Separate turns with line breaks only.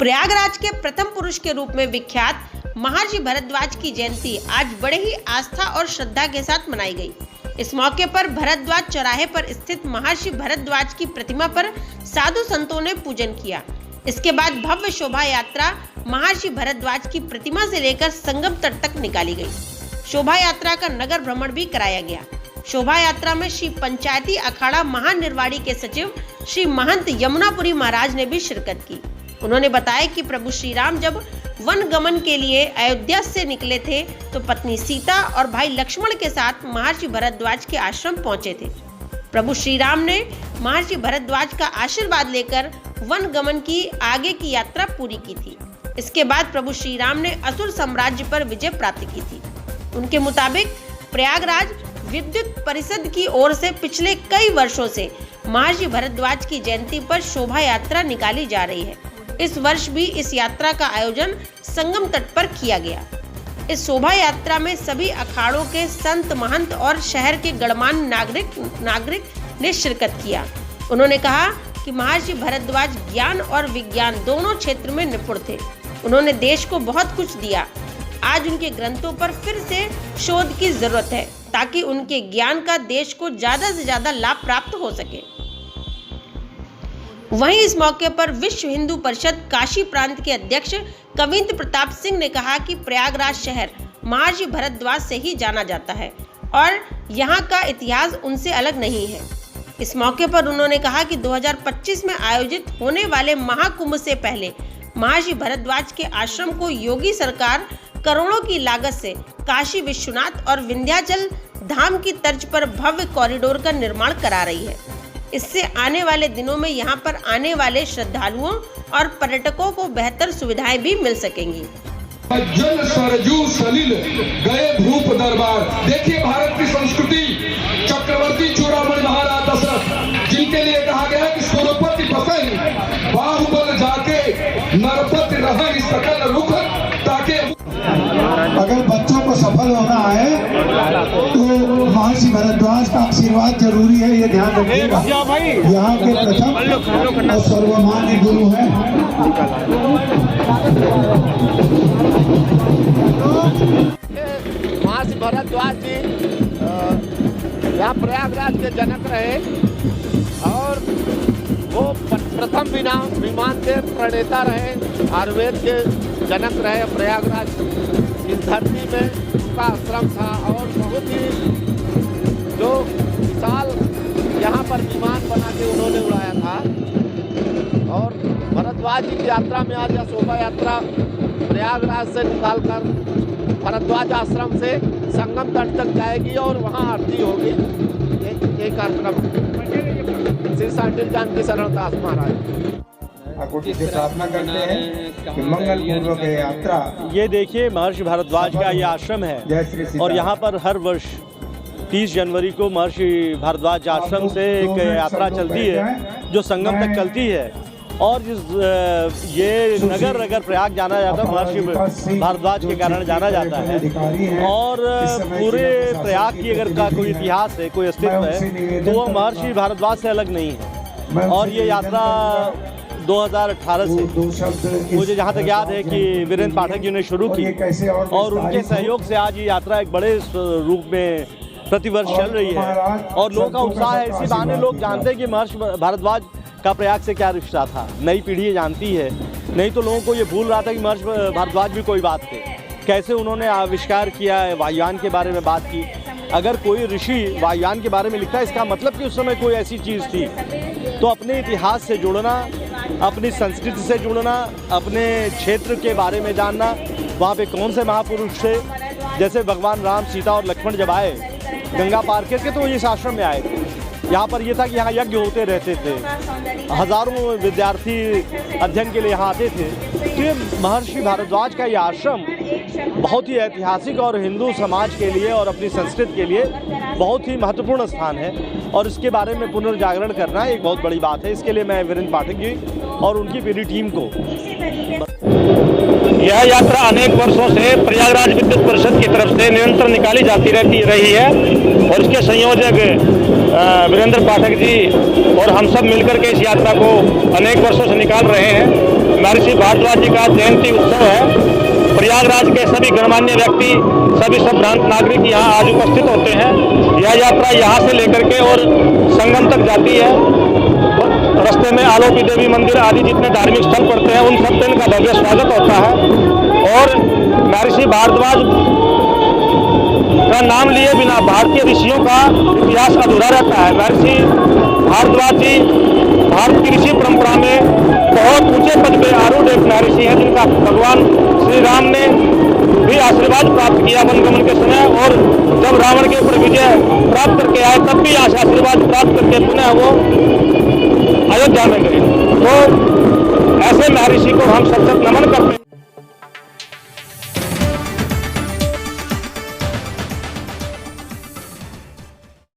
प्रयागराज के प्रथम पुरुष के रूप में विख्यात महर्षि भरद्वाज की जयंती आज बड़े ही आस्था और श्रद्धा के साथ मनाई गई। इस मौके पर भरद्वाज चौराहे पर स्थित महर्षि भरद्वाज की प्रतिमा पर साधु संतों ने पूजन किया। इसके बाद भव्य शोभा यात्रा महर्षि भरद्वाज की प्रतिमा से लेकर संगम तट तक निकाली गई। शोभा यात्रा का नगर भ्रमण भी कराया गया। शोभा यात्रा में श्री पंचायती अखाड़ा महानिर्वाणी के सचिव श्री महंत यमुनापुरी महाराज ने भी शिरकत की। उन्होंने बताया कि प्रभु श्री राम जब वन गमन के लिए अयोध्या से निकले थे तो पत्नी सीता और भाई लक्ष्मण के साथ महर्षि भरद्वाज के आश्रम पहुंचे थे। प्रभु श्री राम ने महर्षि भरद्वाज का आशीर्वाद लेकर वन गमन की आगे की यात्रा पूरी की थी। इसके बाद प्रभु श्री राम ने असुर साम्राज्य पर विजय प्राप्त की थी। उनके मुताबिक प्रयागराज विद्युत परिषद की ओर से पिछले कई वर्षों से महर्षि भरद्वाज की जयंती पर शोभा यात्रा निकाली जा रही है। इस वर्ष भी इस यात्रा का आयोजन संगम तट पर किया गया। इस शोभा यात्रा में सभी अखाड़ों के संत महंत और शहर के गणमान्य नागरिक ने शिरकत किया। उन्होंने कहा कि महर्षि भरद्वाज ज्ञान और विज्ञान दोनों क्षेत्र में निपुण थे। उन्होंने देश को बहुत कुछ दिया। आज उनके ग्रंथों पर फिर से शोध की जरूरत है ताकि उनके ज्ञान का देश को ज्यादा से ज्यादा लाभ प्राप्त हो सके। वहीं इस मौके पर विश्व हिंदू परिषद काशी प्रांत के अध्यक्ष कविंद्र प्रताप सिंह ने कहा कि प्रयागराज शहर महर्षि भरद्वाज से ही जाना जाता है और यहाँ का इतिहास उनसे अलग नहीं है। इस मौके पर उन्होंने कहा कि 2025 में आयोजित होने वाले महाकुंभ से पहले महर्षि भरद्वाज के आश्रम को योगी सरकार करोड़ों की लागत से काशी विश्वनाथ और विंध्याचल धाम की तर्ज पर भव्य कॉरिडोर का निर्माण करा रही है। इससे आने वाले दिनों में यहाँ पर आने वाले श्रद्धालुओं और पर्यटकों को बेहतर सुविधाएं भी मिल सकेंगी।
जन सरजू सलिल गए भूप दरबार। देखिए भारत की संस्कृति, चक्रवर्ती चूड़ामणि महाराज दशरथ जिनके लिए कहा गया कि सुरपति बसई बाहुबल जाके नरपति रह सकल रुख ताके।
अगर बच्चों को सफल होना है तो महर्षि भरद्वाज का आशीर्वाद जरूरी है, ये ध्यान रखिएगा। यहाँ के प्रथम और सर्वमान्य गुरु हैं।
महर्षि भरद्वाज जी यहाँ प्रयागराज के जनक रहे और वो प्रथम विमान के प्रणेता रहे, आयुर्वेद के जनक रहे। प्रयागराज इस धरती में उनका आश्रम था और बहुत ही जो विशाल यहाँ पर विमान बना के उन्होंने उड़ाया था। और भरद्वाज जी की यात्रा में आज यह शोभा यात्रा प्रयागराज से निकालकर भरद्वाज आश्रम से संगम तट तक जाएगी और वहाँ आरती होगी। ये कार्यक्रम श्री सांडिल जानकी शरण दास महाराज
से प्रार्थना करते हैं कि मंगल पूर्वक यात्रा।
ये देखिए महर्षि भरद्वाज का ये आश्रम है और यहाँ पर हर वर्ष 30 जनवरी को महर्षि भरद्वाज आश्रम से एक यात्रा चलती है जो संगम तक चलती है। और ये नगर अगर प्रयाग जाना जाता है महर्षि भरद्वाज के कारण जाना जाता है। और पूरे प्रयाग की अगर का कोई इतिहास है, कोई अस्तित्व है तो वो महर्षि भरद्वाज से अलग नहीं है। और ये यात्रा 2018 से मुझे जहाँ तक याद है कि वीरेंद्र पाठक जी ने शुरू की और उनके सहयोग से आज ये यात्रा एक बड़े रूप में प्रतिवर्ष चल रही है और लोगों का उत्साह है। इसी बहाने लोग जानते हैं कि महर्षि भरद्वाज का प्रयाग से क्या रिश्ता था। नई पीढ़ी जानती है, नहीं तो लोगों को ये भूल रहा था कि महर्षि भरद्वाज भी कोई बात थे। कैसे उन्होंने आविष्कार किया है, वायुयान के बारे में बात की। अगर कोई ऋषि वायुयान के बारे में लिखता है इसका मतलब कि उस समय कोई ऐसी चीज़ थी। तो अपने इतिहास से जुड़ना, अपनी संस्कृति से जुड़ना, अपने क्षेत्र के बारे में जानना, वहाँ पे कौन से महापुरुष थे। जैसे भगवान राम, सीता और लक्ष्मण जब आए गंगा पार करके तो इस आश्रम में आए थे। यहाँ पर ये था कि यहाँ यज्ञ होते रहते थे, हजारों विद्यार्थी अध्ययन के लिए यहाँ आते थे। तो ये महर्षि भारद्वाज का ये आश्रम बहुत ही ऐतिहासिक और हिंदू समाज के लिए और अपनी संस्कृति के लिए बहुत ही महत्वपूर्ण स्थान है और इसके बारे में पुनर्जागरण करना एक बहुत बड़ी बात है। इसके लिए मैं वीरेंद्र पाठक जी और उनकी पूरी टीम को।
यह यात्रा अनेक वर्षों से प्रयागराज विद्युत परिषद की तरफ से निरंतर निकाली जाती रही है और इसके संयोजक वीरेंद्र पाठक जी और हम सब मिलकर के इस यात्रा को अनेक वर्षों से निकाल रहे हैं। महर्षि भारद्वाज जी का जयंती उत्सव है। प्रयागराज के सभी गणमान्य व्यक्ति, सभी संभ्रांत नागरिक यहाँ आज उपस्थित होते हैं। यह यात्रा यहाँ से लेकर के और संगम तक जाती है। रास्ते में आलोकी देवी मंदिर आदि जितने धार्मिक स्थल पड़ते हैं उन सब पे इनका भव्य स्वागत होता है। और महर्षि भारद्वाज का नाम लिए बिना भारतीय ऋषियों का इतिहास अधूरा रहता है। महर्षि भारद्वाज जी भारत की ऋषि परंपरा में बहुत ऊंचे पद पे आरूढ़ एक महर्षि हैं, जिनका भगवान श्री राम ने भी आशीर्वाद प्राप्त किया वनगमन के समय। और जब रावण के ऊपर विजय प्राप्त करके आए तब भी आशीर्वाद प्राप्त करके पुनः वो अयोध्या में गए। तो ऐसे महर्षि को हम सतत नमन करते हैं।